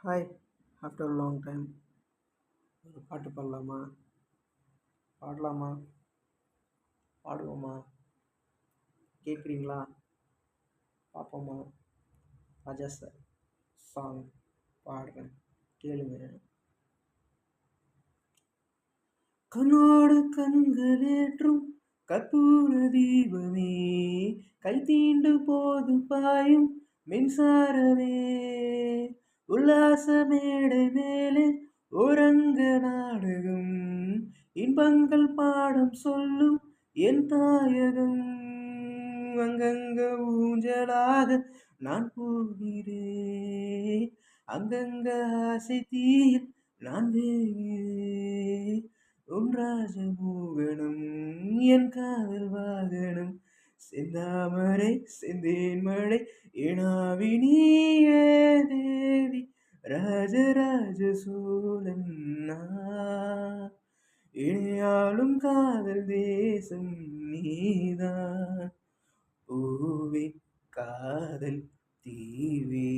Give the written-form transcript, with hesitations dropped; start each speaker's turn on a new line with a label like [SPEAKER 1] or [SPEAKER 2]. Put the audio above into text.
[SPEAKER 1] Hi. After long time ஒரு பாட்டு பாடலாமா? பாடலாமா? பாடுவோமா? கேட்குறீங்களா? பார்ப்போமா? ராஜா சார் சாங் பாடுறேன், கேளுங்க. கண்ணோடு கண்களேற்றும் கற்பூர தீபமே, கை தீண்டு போது பாயும் மின்சாரமே, உல்லாச மேடை மேலே ஒரங்க நாடகம், இன்பங்கள் பாடம் சொல்லும் என் தாயகம். அங்கங்க ஊஞ்சலாக நான் போகிறேன், அங்கங்க ஆசை தீயில் நான் வேகிறேன். உன் ராஜமோகனம் என் காதல் வாகனம், செந்தாமரை செந்தேன் மழை இனாவினியே தேவி, ராஜராஜ சோழன் நான். இணையாளும் காதல் தேசம் நீதான், பூவே காதல் தீவே.